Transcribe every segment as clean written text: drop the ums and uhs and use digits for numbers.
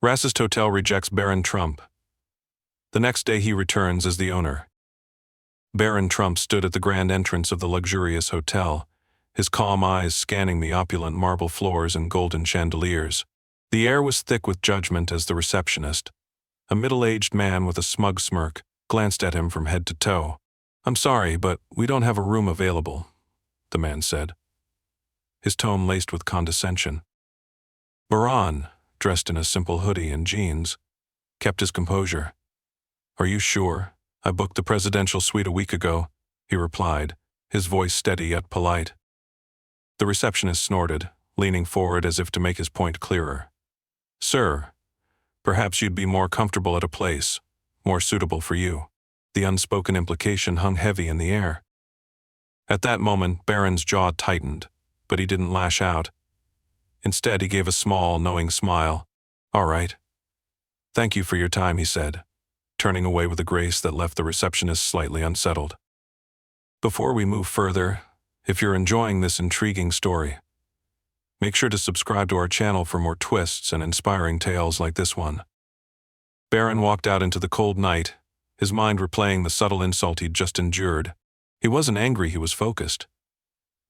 Racist hotel rejects Barron Trump. The next day he returns as the owner. Barron Trump stood at the grand entrance of the luxurious hotel, his calm eyes scanning the opulent marble floors and golden chandeliers. The air was thick with judgment as the receptionist, a middle-aged man with a smug smirk, glanced at him from head to toe. "I'm sorry, but we don't have a room available," the man said, his tone laced with condescension. Barron, dressed in a simple hoodie and jeans, kept his composure. "Are you sure? I booked the presidential suite a week ago," he replied, his voice steady yet polite. The receptionist snorted, leaning forward as if to make his point clearer. "Sir, perhaps you'd be more comfortable at a place more suitable for you." The unspoken implication hung heavy in the air. At that moment, Barron's jaw tightened, but he didn't lash out. Instead, he gave a small, knowing smile. "All right. Thank you for your time," he said, turning away with a grace that left the receptionist slightly unsettled. Before we move further, if you're enjoying this intriguing story, make sure to subscribe to our channel for more twists and inspiring tales like this one. Barron walked out into the cold night, his mind replaying the subtle insult he'd just endured. He wasn't angry, he was focused.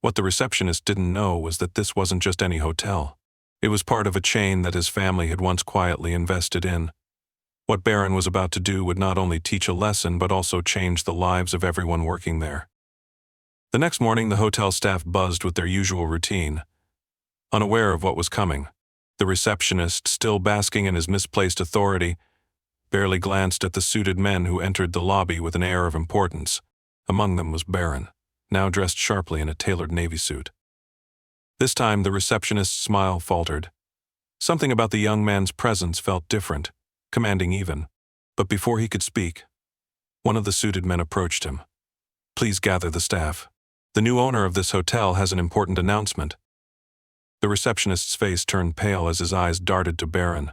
What the receptionist didn't know was that this wasn't just any hotel. It was part of a chain that his family had once quietly invested in. What Barron was about to do would not only teach a lesson but also change the lives of everyone working there. The next morning, the hotel staff buzzed with their usual routine. Unaware of what was coming, the receptionist, still basking in his misplaced authority, barely glanced at the suited men who entered the lobby with an air of importance. Among them was Barron, now dressed sharply in a tailored navy suit. This time, the receptionist's smile faltered. Something about the young man's presence felt different, commanding even. But before he could speak, one of the suited men approached him. "Please gather the staff. The new owner of this hotel has an important announcement." The receptionist's face turned pale as his eyes darted to Barron,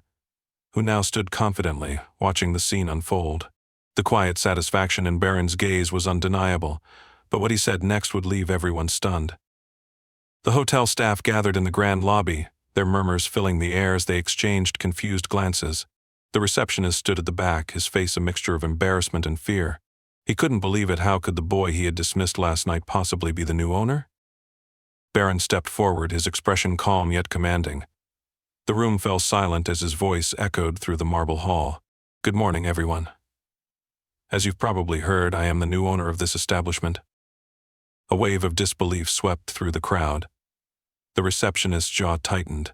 who now stood confidently, watching the scene unfold. The quiet satisfaction in Barron's gaze was undeniable, but what he said next would leave everyone stunned. The hotel staff gathered in the grand lobby, their murmurs filling the air as they exchanged confused glances. The receptionist stood at the back, his face a mixture of embarrassment and fear. He couldn't believe it. How could the boy he had dismissed last night possibly be the new owner? Barron stepped forward, his expression calm yet commanding. The room fell silent as his voice echoed through the marble hall. "Good morning, everyone. As you've probably heard, I am the new owner of this establishment." A wave of disbelief swept through the crowd. The receptionist's jaw tightened,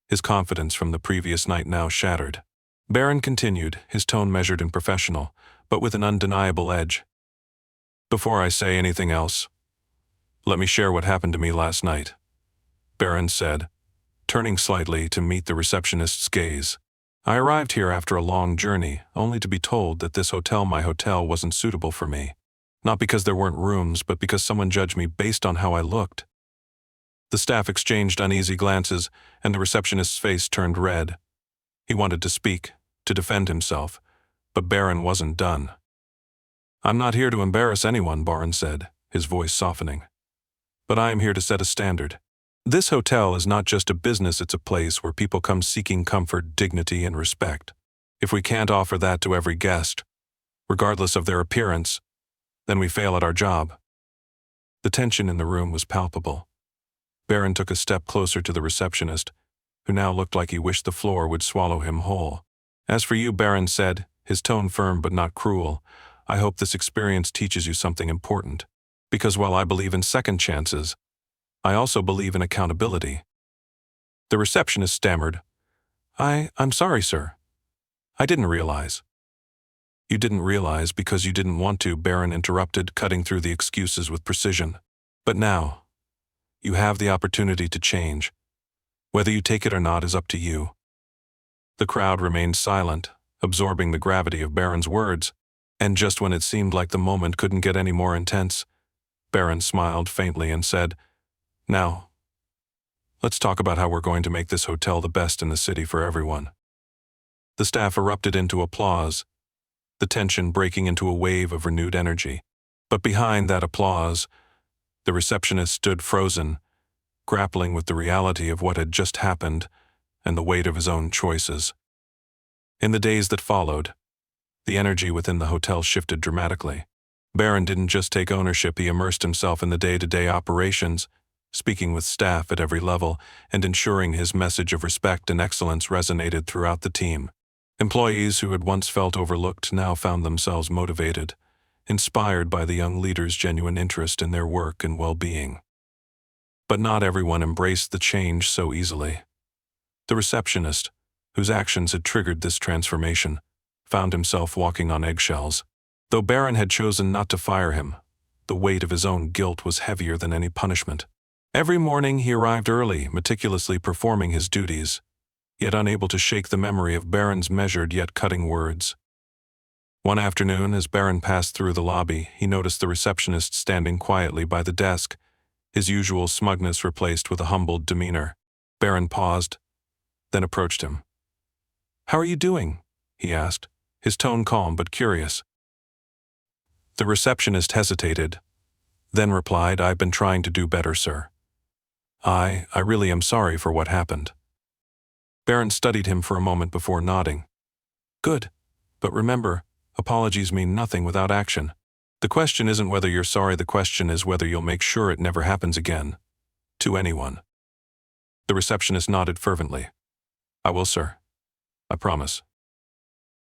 his confidence from the previous night now shattered. Barron continued, his tone measured and professional, but with an undeniable edge. "Before I say anything else, let me share what happened to me last night," Barron said, turning slightly to meet the receptionist's gaze. "I arrived here after a long journey, only to be told that this hotel, my hotel, wasn't suitable for me. Not because there weren't rooms, but because someone judged me based on how I looked." The staff exchanged uneasy glances, and the receptionist's face turned red. He wanted to speak, to defend himself, but Barron wasn't done. "I'm not here to embarrass anyone," Barron said, his voice softening. "But I am here to set a standard. This hotel is not just a business, it's a place where people come seeking comfort, dignity, and respect. If we can't offer that to every guest, regardless of their appearance, then we fail at our job." The tension in the room was palpable. Barron took a step closer to the receptionist, who now looked like he wished the floor would swallow him whole. "As for you," Barron said, his tone firm but not cruel, "I hope this experience teaches you something important. Because while I believe in second chances, I also believe in accountability." The receptionist stammered, I'm sorry, sir. I didn't realize." "You didn't realize because you didn't want to," Barron interrupted, cutting through the excuses with precision. "But now, you have the opportunity to change. Whether you take it or not is up to you." The crowd remained silent, absorbing the gravity of Barron's words, and just when it seemed like the moment couldn't get any more intense, Barron smiled faintly and said, "Now, let's talk about how we're going to make this hotel the best in the city for everyone." The staff erupted into applause, the tension breaking into a wave of renewed energy. But behind that applause, the receptionist stood frozen, grappling with the reality of what had just happened and the weight of his own choices. In the days that followed, the energy within the hotel shifted dramatically. Barron didn't just take ownership, he immersed himself in the day-to-day operations, speaking with staff at every level and ensuring his message of respect and excellence resonated throughout the team. Employees who had once felt overlooked now found themselves motivated, inspired by the young leader's genuine interest in their work and well-being. But not everyone embraced the change so easily. The receptionist, whose actions had triggered this transformation, found himself walking on eggshells. Though Barron had chosen not to fire him, the weight of his own guilt was heavier than any punishment. Every morning he arrived early, meticulously performing his duties, yet unable to shake the memory of Barron's measured yet cutting words. One afternoon, as Barron passed through the lobby, he noticed the receptionist standing quietly by the desk, his usual smugness replaced with a humbled demeanor. Barron paused, then approached him. "How are you doing?" he asked, his tone calm but curious. The receptionist hesitated, then replied, "I've been trying to do better, sir. I really am sorry for what happened." Barron studied him for a moment before nodding. "Good, but remember, apologies mean nothing without action. The question isn't whether you're sorry, the question is whether you'll make sure it never happens again. To anyone." The receptionist nodded fervently. "I will, sir. I promise."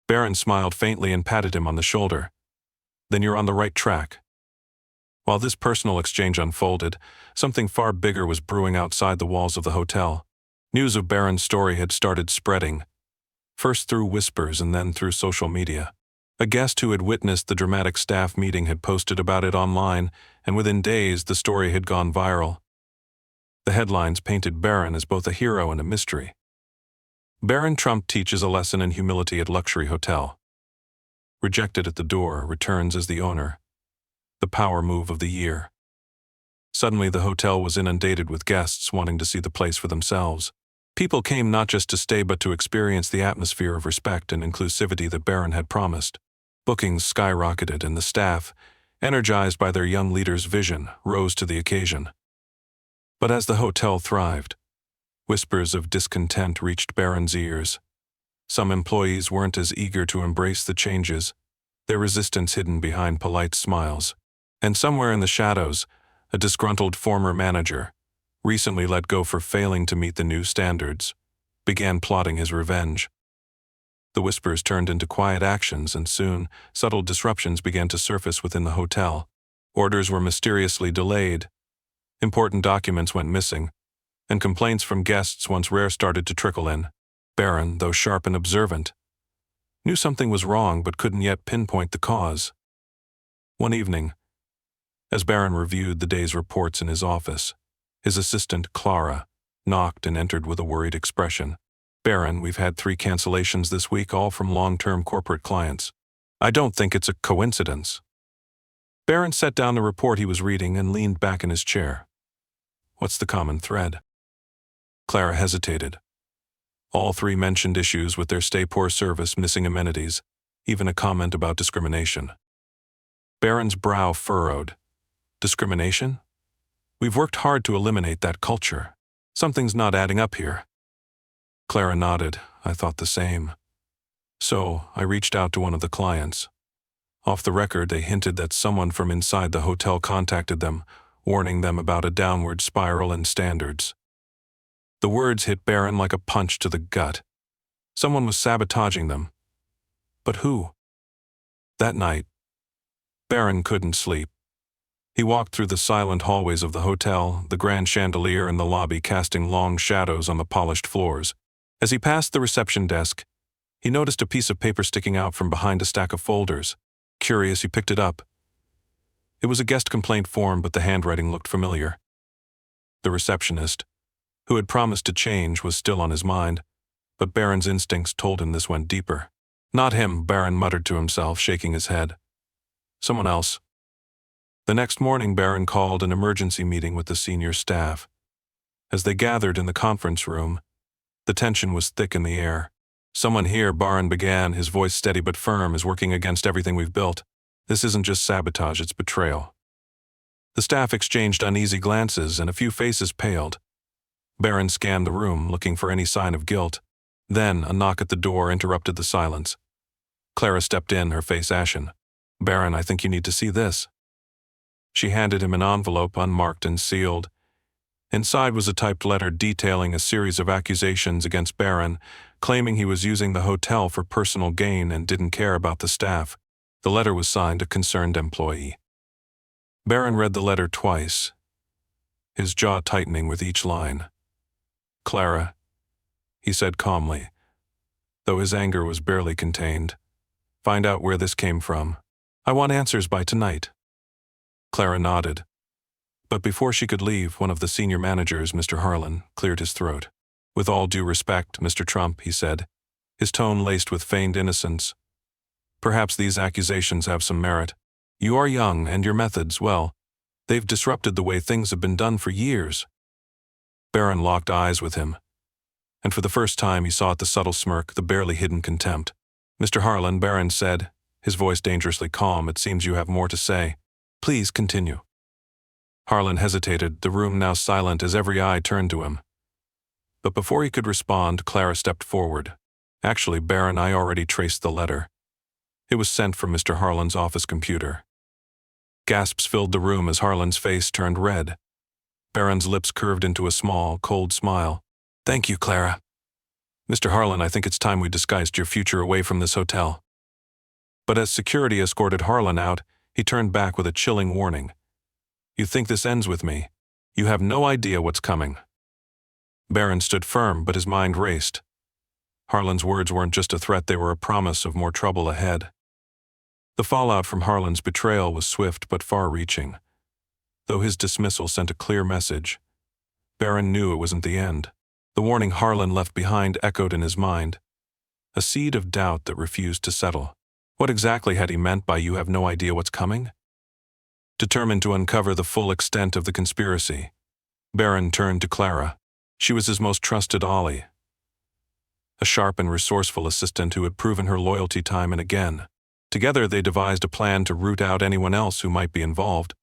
Barron smiled faintly and patted him on the shoulder. "Then you're on the right track." While this personal exchange unfolded, something far bigger was brewing outside the walls of the hotel. News of Barron's story had started spreading, first through whispers and then through social media. A guest who had witnessed the dramatic staff meeting had posted about it online, and within days the story had gone viral. The headlines painted Barron as both a hero and a mystery. Barron Trump teaches a lesson in humility at luxury hotel. Rejected at the door, returns as the owner. The power move of the year. Suddenly the hotel was inundated with guests wanting to see the place for themselves. People came not just to stay but to experience the atmosphere of respect and inclusivity that Barron had promised. Bookings skyrocketed and the staff, energized by their young leader's vision, rose to the occasion. But as the hotel thrived, whispers of discontent reached Barron's ears. Some employees weren't as eager to embrace the changes, their resistance hidden behind polite smiles. And somewhere in the shadows, a disgruntled former manager, recently let go for failing to meet the new standards, began plotting his revenge. The whispers turned into quiet actions, and soon, subtle disruptions began to surface within the hotel. Orders were mysteriously delayed, important documents went missing, and complaints from guests once rare started to trickle in. Barron, though sharp and observant, knew something was wrong but couldn't yet pinpoint the cause. One evening, as Barron reviewed the day's reports in his office, his assistant, Clara, knocked and entered with a worried expression. "Barron, we've had 3 cancellations this week, all from long-term corporate clients. I don't think it's a coincidence." Barron set down the report he was reading and leaned back in his chair. "What's the common thread?" Clara hesitated. All 3 mentioned issues with their stay-poor service, missing amenities, even a comment about discrimination. Barron's brow furrowed. "Discrimination? We've worked hard to eliminate that culture. Something's not adding up here." Clara nodded. "I thought the same. So, I reached out to one of the clients. Off the record, they hinted that someone from inside the hotel contacted them, warning them about a downward spiral in standards." The words hit Barron like a punch to the gut. Someone was sabotaging them. But who? That night, Barron couldn't sleep. He walked through the silent hallways of the hotel, the grand chandelier in the lobby casting long shadows on the polished floors. As he passed the reception desk, he noticed a piece of paper sticking out from behind a stack of folders. Curious, he picked it up. It was a guest complaint form, but the handwriting looked familiar. The receptionist, who had promised to change, was still on his mind, but Barron's instincts told him this went deeper. "Not him," Barron muttered to himself, shaking his head. "Someone else." The next morning, Barron called an emergency meeting with the senior staff. As they gathered in the conference room, the tension was thick in the air. "Someone here," Barron began, his voice steady but firm, "is working against everything we've built. This isn't just sabotage, it's betrayal." The staff exchanged uneasy glances, and a few faces paled. Barron scanned the room, looking for any sign of guilt, Then a knock at the door interrupted the silence. Clara stepped in, her face ashen. "Barron, I think you need to see this." She handed him an envelope unmarked and sealed. Inside was a typed letter detailing a series of accusations against Barron, claiming he was using the hotel for personal gain and didn't care about the staff. The letter was signed a concerned employee. Barron read the letter twice, his jaw tightening with each line. "Clara," he said calmly, though his anger was barely contained, "find out where this came from. I want answers by tonight." Clara nodded. But before she could leave, one of the senior managers, Mr. Harlan, cleared his throat. "With all due respect, Mr. Trump," he said, his tone laced with feigned innocence, "perhaps these accusations have some merit. You are young, and your methods, well, they've disrupted the way things have been done for years." Barron locked eyes with him, and for the first time he saw the subtle smirk, the barely hidden contempt. "Mr. Harlan," Barron said, his voice dangerously calm, "it seems you have more to say. Please continue." Harlan hesitated, the room now silent as every eye turned to him. But before he could respond, Clara stepped forward. "Actually, Barron, I already traced the letter. It was sent from Mr. Harlan's office computer." Gasps filled the room as Harlan's face turned red. Barron's lips curved into a small, cold smile. "Thank you, Clara. Mr. Harlan, I think it's time we disguised your future away from this hotel." But as security escorted Harlan out, he turned back with a chilling warning. "You think this ends with me? You have no idea what's coming." Barron stood firm, but his mind raced. Harlan's words weren't just a threat, they were a promise of more trouble ahead. The fallout from Harlan's betrayal was swift but far-reaching. Though his dismissal sent a clear message, Barron knew it wasn't the end. The warning Harlan left behind echoed in his mind, a seed of doubt that refused to settle. What exactly had he meant by "you have no idea what's coming"? Determined to uncover the full extent of the conspiracy, Barron turned to Clara. She was his most trusted ally, a sharp and resourceful assistant who had proven her loyalty time and again. Together they devised a plan to root out anyone else who might be involved.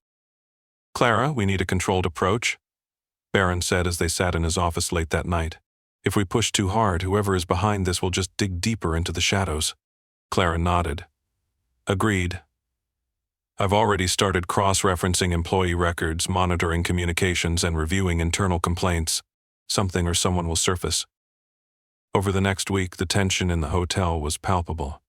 "Clara, we need a controlled approach," Barron said as they sat in his office late that night. "If we push too hard, whoever is behind this will just dig deeper into the shadows." Clara nodded. "Agreed. I've already started cross-referencing employee records, monitoring communications, and reviewing internal complaints. Something or someone will surface." Over the next week, the tension in the hotel was palpable.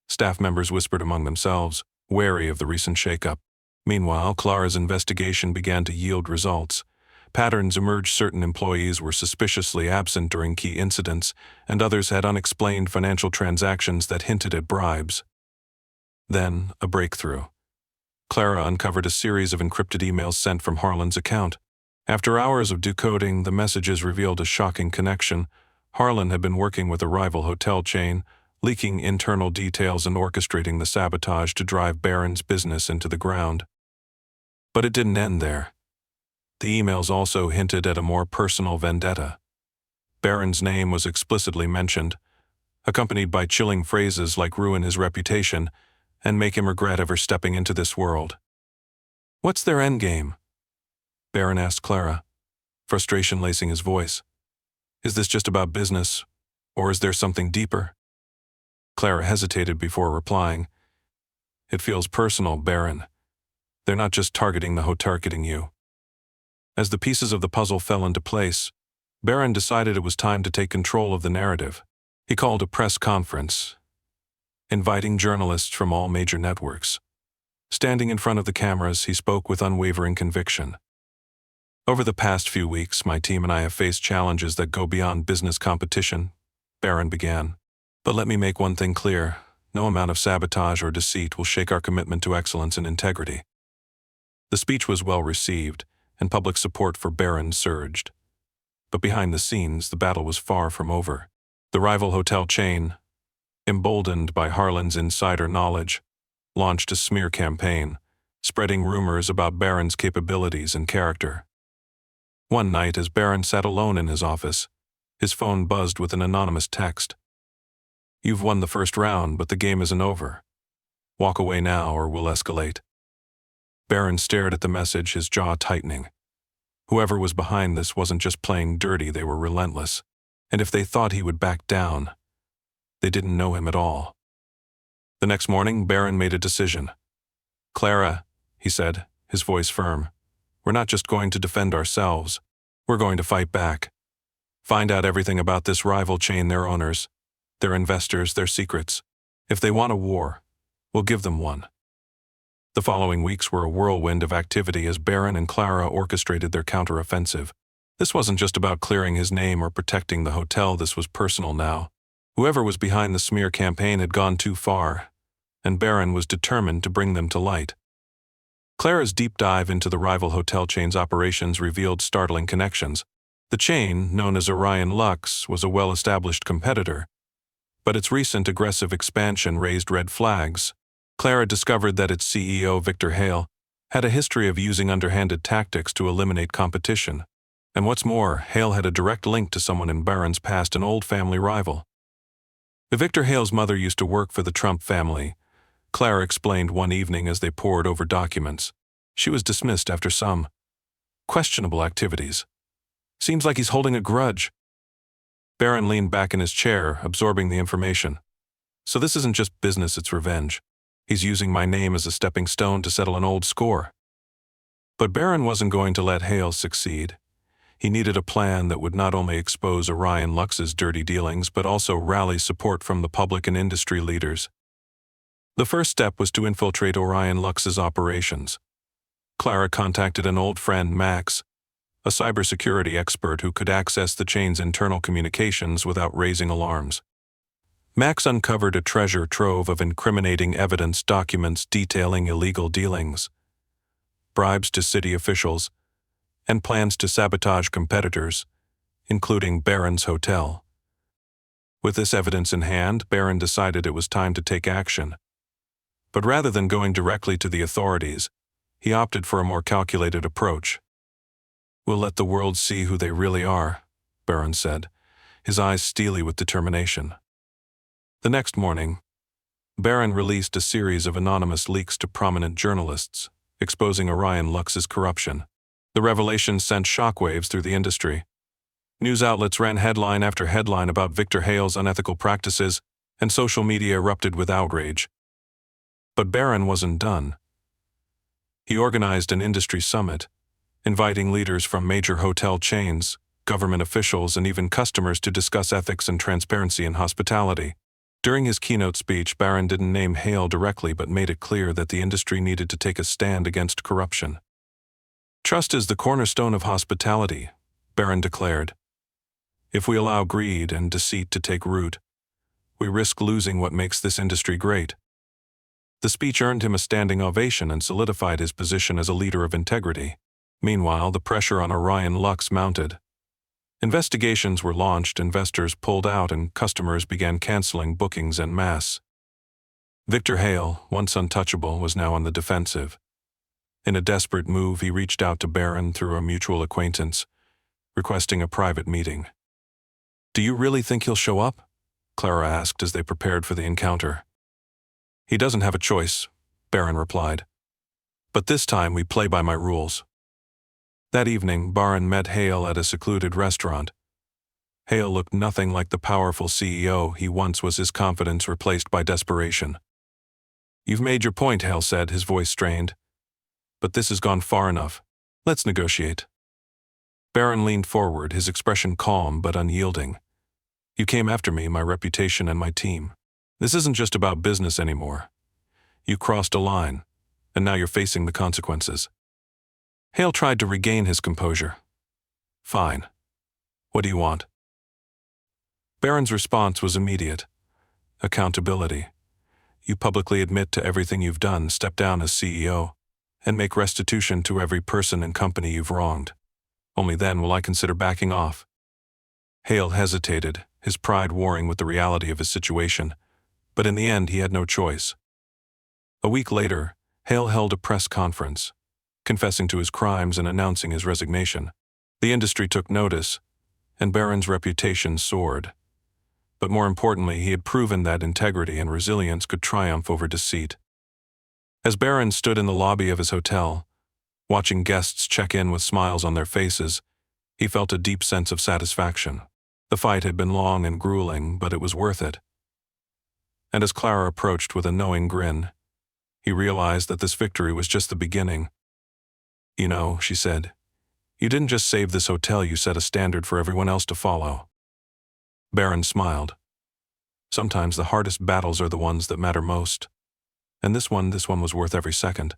Staff members whispered among themselves, wary of the recent shakeup. Meanwhile, Clara's investigation began to yield results. Patterns emerged: certain employees were suspiciously absent during key incidents, and others had unexplained financial transactions that hinted at bribes. Then, a breakthrough. Clara uncovered a series of encrypted emails sent from Harlan's account. After hours of decoding, the messages revealed a shocking connection. Harlan had been working with a rival hotel chain, leaking internal details and orchestrating the sabotage to drive Barron's business into the ground. But it didn't end there. The emails also hinted at a more personal vendetta. Barron's name was explicitly mentioned, accompanied by chilling phrases like "ruin his reputation" and "make him regret ever stepping into this world." "What's their endgame?" Barron asked Clara, frustration lacing his voice. "Is this just about business, or is there something deeper?" Clara hesitated before replying. "It feels personal, Barron. They're not just targeting you." As the pieces of the puzzle fell into place, Barron decided it was time to take control of the narrative. He called a press conference, inviting journalists from all major networks. Standing in front of the cameras, he spoke with unwavering conviction. "Over the past few weeks, my team and I have faced challenges that go beyond business competition," Barron began. "But let me make one thing clear. No amount of sabotage or deceit will shake our commitment to excellence and integrity." The speech was well received, and public support for Barron surged. But behind the scenes, the battle was far from over. The rival hotel chain, emboldened by Harlan's insider knowledge, launched a smear campaign, spreading rumors about Barron's capabilities and character. One night, as Barron sat alone in his office, his phone buzzed with an anonymous text. "You've won the first round, but the game isn't over. Walk away now or we'll escalate." Barron stared at the message, his jaw tightening. Whoever was behind this wasn't just playing dirty, they were relentless. And if they thought he would back down, they didn't know him at all. The next morning, Barron made a decision. "Clara," he said, his voice firm, "we're not just going to defend ourselves. We're going to fight back. Find out everything about this rival chain, their owners, their investors, their secrets. If they want a war, we'll give them one." The following weeks were a whirlwind of activity as Barron and Clara orchestrated their counteroffensive. This wasn't just about clearing his name or protecting the hotel, this was personal now. Whoever was behind the smear campaign had gone too far, and Barron was determined to bring them to light. Clara's deep dive into the rival hotel chain's operations revealed startling connections. The chain, known as Orion Lux, was a well-established competitor, but its recent aggressive expansion raised red flags. Clara discovered that its CEO, Victor Hale, had a history of using underhanded tactics to eliminate competition. And what's more, Hale had a direct link to someone in Barron's past, an old family rival. Victor Hale's mother used to work for the Trump family, Clara explained one evening as they pored over documents. She was dismissed after some questionable activities. "Seems like he's holding a grudge." Barron leaned back in his chair, absorbing the information. "So this isn't just business, it's revenge. He's using my name as a stepping stone to settle an old score." But Barron wasn't going to let Hale succeed. He needed a plan that would not only expose Orion Lux's dirty dealings but also rally support from the public and industry leaders. The first step was to infiltrate Orion Lux's operations. Clara contacted an old friend, Max, a cybersecurity expert who could access the chain's internal communications without raising alarms. Max uncovered a treasure trove of incriminating evidence, documents detailing illegal dealings, bribes to city officials, and plans to sabotage competitors, including Barron's hotel. With this evidence in hand, Barron decided it was time to take action. But rather than going directly to the authorities, he opted for a more calculated approach. "We'll let the world see who they really are," Barron said, his eyes steely with determination. The next morning, Barron released a series of anonymous leaks to prominent journalists, exposing Orion Lux's corruption. The revelation sent shockwaves through the industry. News outlets ran headline after headline about Victor Hale's unethical practices, and social media erupted with outrage. But Barron wasn't done. He organized an industry summit, inviting leaders from major hotel chains, government officials, and even customers to discuss ethics and transparency in hospitality. During his keynote speech, Barron didn't name Hale directly but made it clear that the industry needed to take a stand against corruption. "Trust is the cornerstone of hospitality," Barron declared. "If we allow greed and deceit to take root, we risk losing what makes this industry great." The speech earned him a standing ovation and solidified his position as a leader of integrity. Meanwhile, the pressure on Orion Lux mounted. Investigations were launched, investors pulled out, and customers began canceling bookings en masse. Victor Hale, once untouchable, was now on the defensive. In a desperate move, he reached out to Barron through a mutual acquaintance, requesting a private meeting. "Do you really think he'll show up?" Clara asked as they prepared for the encounter. "He doesn't have a choice," Barron replied. "But this time we play by my rules." That evening, Barron met Hale at a secluded restaurant. Hale looked nothing like the powerful CEO he once was, his confidence replaced by desperation. "You've made your point," Hale said, his voice strained. "But this has gone far enough. Let's negotiate." Barron leaned forward, his expression calm but unyielding. "You came after me, my reputation, and my team. This isn't just about business anymore. You crossed a line, and now you're facing the consequences." Hale tried to regain his composure. "Fine. What do you want?" Barron's response was immediate. "Accountability. You publicly admit to everything you've done, step down as CEO, and make restitution to every person and company you've wronged. Only then will I consider backing off." Hale hesitated, his pride warring with the reality of his situation, but in the end he had no choice. A week later, Hale held a press conference, confessing to his crimes and announcing his resignation. The industry took notice, and Barron's reputation soared. But more importantly, he had proven that integrity and resilience could triumph over deceit. As Barron stood in the lobby of his hotel, watching guests check in with smiles on their faces, he felt a deep sense of satisfaction. The fight had been long and grueling, but it was worth it. And as Clara approached with a knowing grin, he realized that this victory was just the beginning. "You know," she said, "you didn't just save this hotel, you set a standard for everyone else to follow." Barron smiled. "Sometimes the hardest battles are the ones that matter most. And this one was worth every second."